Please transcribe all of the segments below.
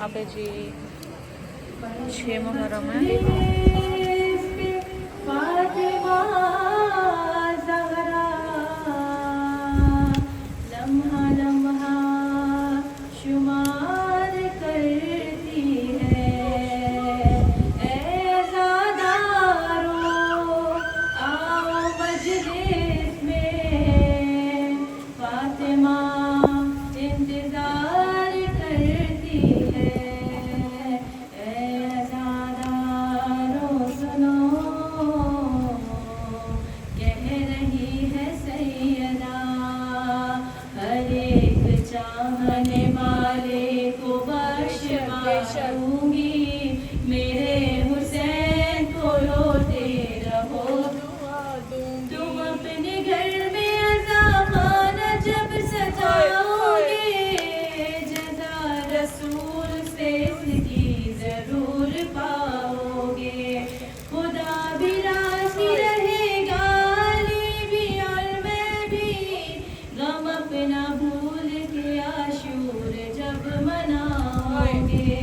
यहाँ पे जी 6 मुहर्रम है। लम्हा लम्हा शुमार करती है, ऐज़ादारो आओ मजलिस में, फातिमा इंतजार करती है, ऐज़ादारो सुनो कह रही है सैयदा, हर एक चाहने वाले को बख्शवाऊंगी, मेरे हुसैन को रोते रहो तुम अपने घर में अज़ाखाना जब सजाओगे, जज़ा रसूल से इसकी ज़रूर पाओगे, खुदा भी राज़ी रहेगा, अली भी और मैं भी, गम अपना भूल के आशूर जब मनाओगे,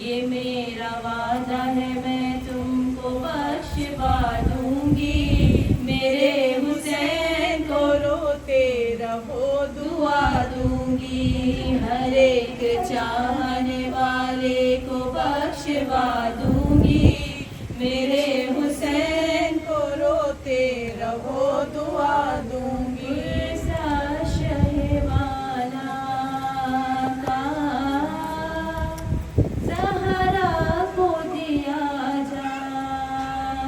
ये मेरा वादा है मैं तुमको बख्शवा दूंगी, मेरे हुसैन को रोते रहो दुआ दूंगी, हर एक चाहने वाले को बख्शवा दूंगी, मेरे हुसैन को रोते रहो दुआ दूंगी। सा शहवाला का ज़हरा को दिया जाए,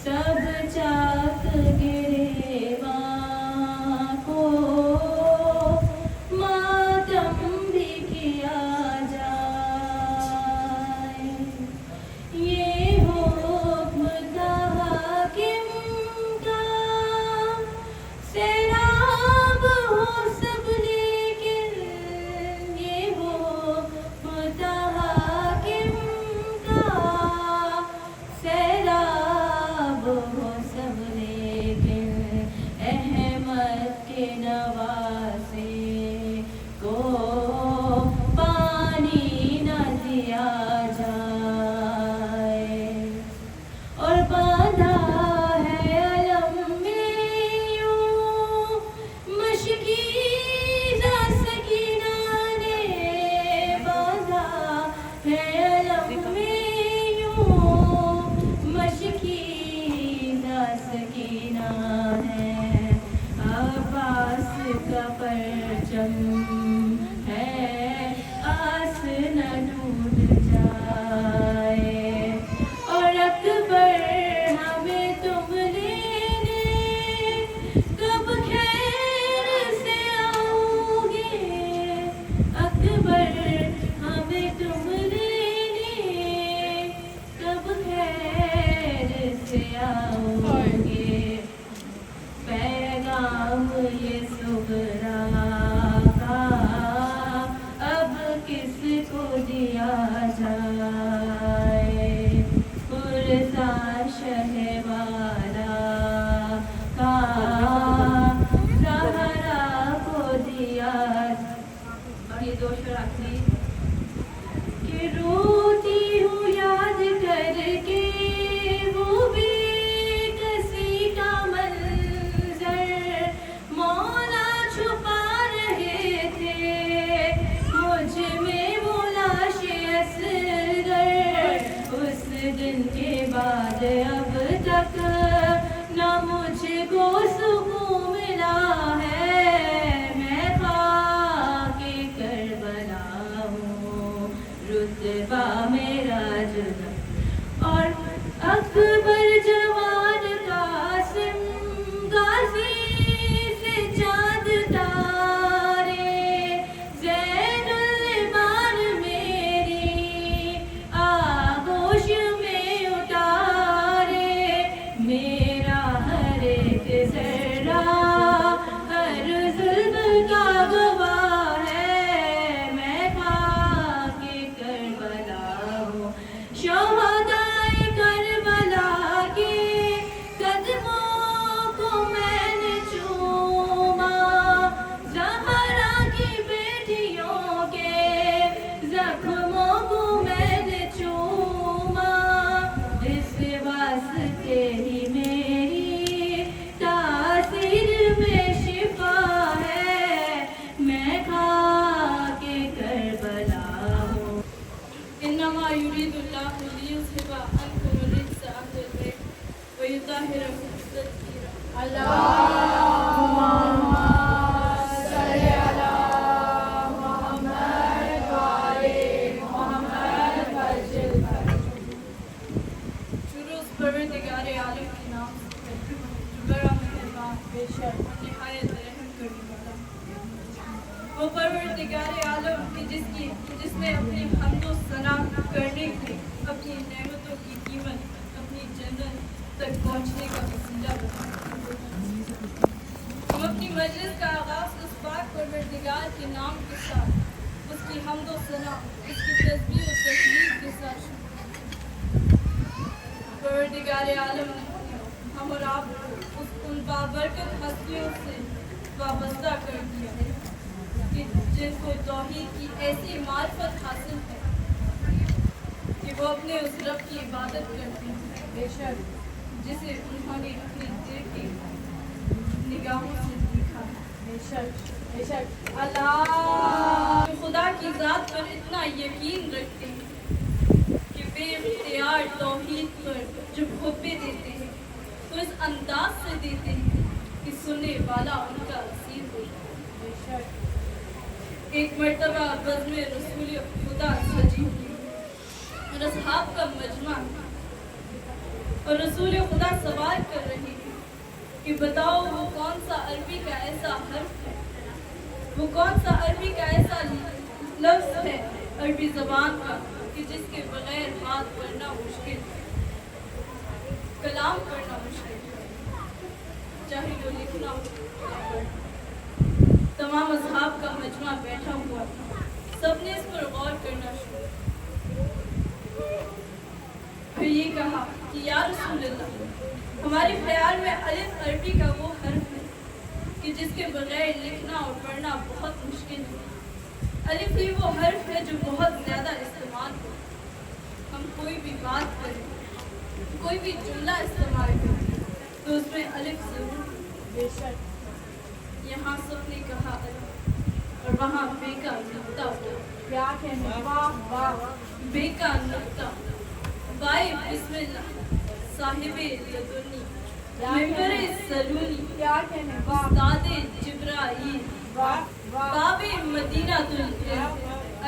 सब चाक गिरेबां को मातम भी किया जाए, ये हुक्म था हाकिम का, सैराब हो सब लेकिन, ये हुक्म था हाकिम का, सैराब हो सब लेकिन, अहमद के नवासे को पानी न दिया जाए, और बांधा है अलम में यूं मशकीज़ा सकीना ने, बांधा है अलम में यूं मशकीज़ा सकीना है, अब्बास का परचम है आस न टूट जाए, और अकबर हमें तुम लेने कब खैर से आओगे, अकबर हमें तुम लेने कब खैर से आओगे, पैगाम ये सुगरा का अब किसको दिया जाए, पुरसा शहवाला का ज़हरा को दिया, और ये दो शेर आखिरी, कि रोती हूँ याद करके वो बेकसी का मंजर, मौला छुपा रहे थे मुझ में वो लाशे असगर, उस दिन के बाद अब तक न मुझको सुकून मिला है, मैं खाके करबला हूँ, रुतबा मेरा जुदा, और अकबर जवान कासिम गाजी से चाँद तारे, ज़ैनुल इमान मेरी आगोश में उतारे, मेरा हर एक ज़र्रा हर ज़ुल्म का गवाह है, मैं खाके करबला हूँ, शोहदाए करबला करना उसकी तस्बीह और तकलीफ के साथ परवरदिगार आलम ने हम और आप उन बाबरकत हस्तियों से वाबस्ता कर दिया कि जिनको तौहीद की ऐसी मार्फत हासिल है कि वो अपने उस रब की इबादत करते हैं बेशक जिसे उन्होंने अपनी दिल की निगाहों से देखा बेशक बेशक अल्लाह खुदा की ज़ात पर इतना यकीन रखते हैं कि बेइख्तियार तौहीद पर जब खुतबे देते हैं तो इस अंदाज से देते हैं कि सुनने वाला उनका असीर हो जाए बेशक एक मर्तबा बज़्म रसूल खुदा सजी हुई और असहाब का मजमा और रसूल खुदा सवाल कर रहे हैं कि बताओ वो कौन सा अरबी का ऐसा हर्फ है, वो कौन सा अरबी का ऐसा लफ्ज़ है अरबी ज़बान का कि जिसके बगैर बात करना मुश्किल है, कलाम करना मुश्किल है, चाहे वो लिखना हो या पढ़ना। तमाम असहाब का मजमा बैठा हुआ था, सबने इस पर गौर करना शुरू। फिर ये कहा कि या रसूल अल्लाह, हमारे ख्याल में अलिफ अरबी का वो हर्फ है कि जिसके बगैर लिखना और पढ़ना बहुत मुश्किल है। अलिफ ही वो हर्फ है जो बहुत ज़्यादा इस्तेमाल हो। हम कोई भी बात करें, कोई भी जुमला इस्तेमाल करें तो उसमें अलिफ ज़रूर बेशक। यहाँ सबने कहा अलिफ और वहाँ बेका नुक्ता हुआ। क्या कहने वाह वाह बेका नुक्ता बाय बिस्मिल्लाह साहिबे लदुनी मेंबरे सलूनी क्या कहने उस्तादे जिब्राईल बाबे मदीना तुल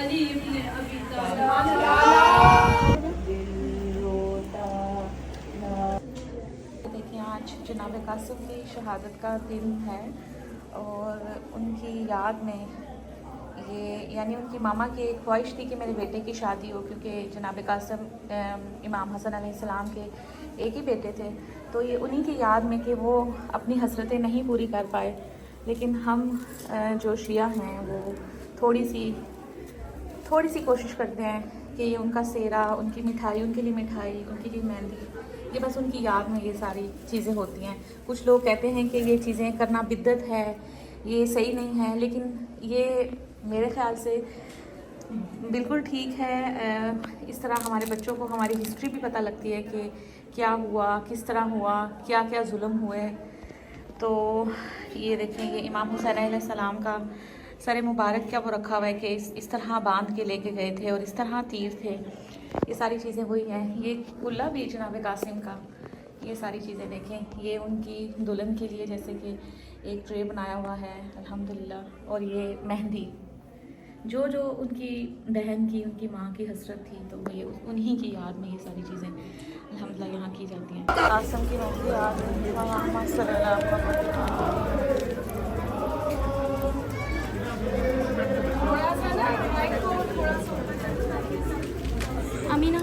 अली इब्ने अबी तालिब। देखिए आज जनाब कासिम की शहादत का दिन है और उनकी याद में ये यानी उनकी मामा की एक ख्वाहिश थी कि मेरे बेटे की शादी हो, क्योंकि जनाब कासिम इमाम हसन अलैहिस्सलाम के एक ही बेटे थे, तो ये उन्हीं की याद में कि वो अपनी हसरतें नहीं पूरी कर पाए। लेकिन हम जो शिया हैं वो थोड़ी सी कोशिश करते हैं कि ये उनका सेहरा, उनकी मिठाई, उनके लिए मिठाई, उनके लिए मेहंदी, ये बस उनकी याद में ये सारी चीज़ें होती हैं। कुछ लोग कहते हैं कि ये चीज़ें करना बिद्दत है, ये सही नहीं है, लेकिन ये मेरे ख़्याल से बिल्कुल ठीक है। इस तरह हमारे बच्चों को हमारी हिस्ट्री भी पता लगती है कि क्या हुआ, किस तरह हुआ, क्या क्या जुल्म हुए। तो ये देखें, ये इमाम हुसैन अलैहिस्सलाम का सर मुबारक क्या वो रखा हुआ है कि इस तरह बांध के लेके गए थे और इस तरह तीर थे। ये सारी चीज़ें वही हैं। ये कुल्ला भी जनाब कासिम का, ये सारी चीज़ें देखें। ये उनकी दुल्हन के लिए जैसे कि एक ट्रे बनाया हुआ है अल्हम्दुलिल्लाह। और ये मेहंदी जो उनकी बहन की, उनकी माँ की हसरत थी, तो ये उन्हीं की याद में ये सारी चीज़ें अल्हम्दुलिल्लाह यहाँ की जाती हैं। कासिम की मेहंदी याद अमीना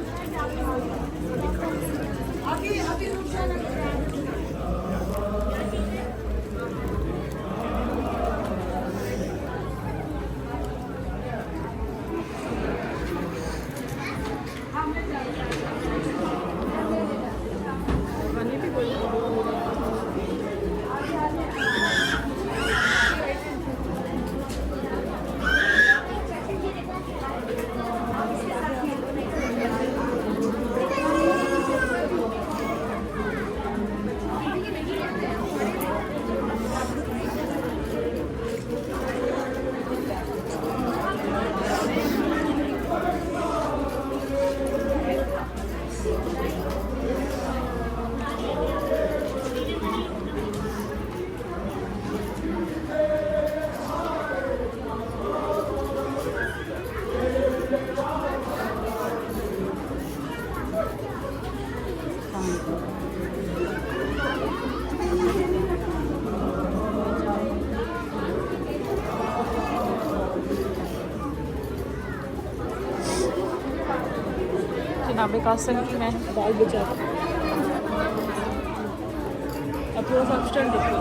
जनाब कासिम की मैं बाल बचा अब थोड़ा सा एक्सटेंड देखो।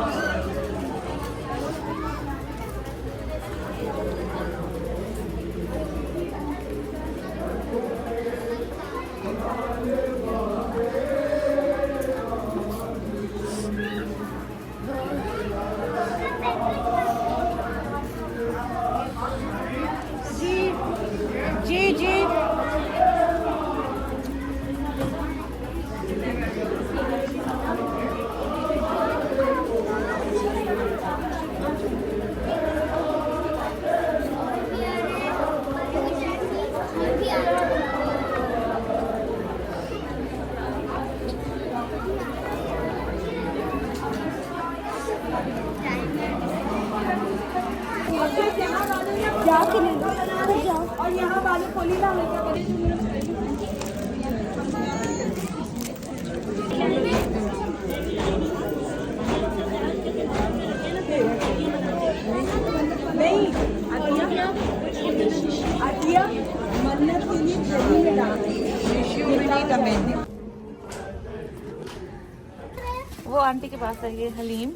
वो आंटी के पास है ये हलीम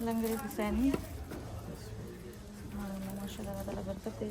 लंगर हुसैनी माशाल्लाह बरकत है।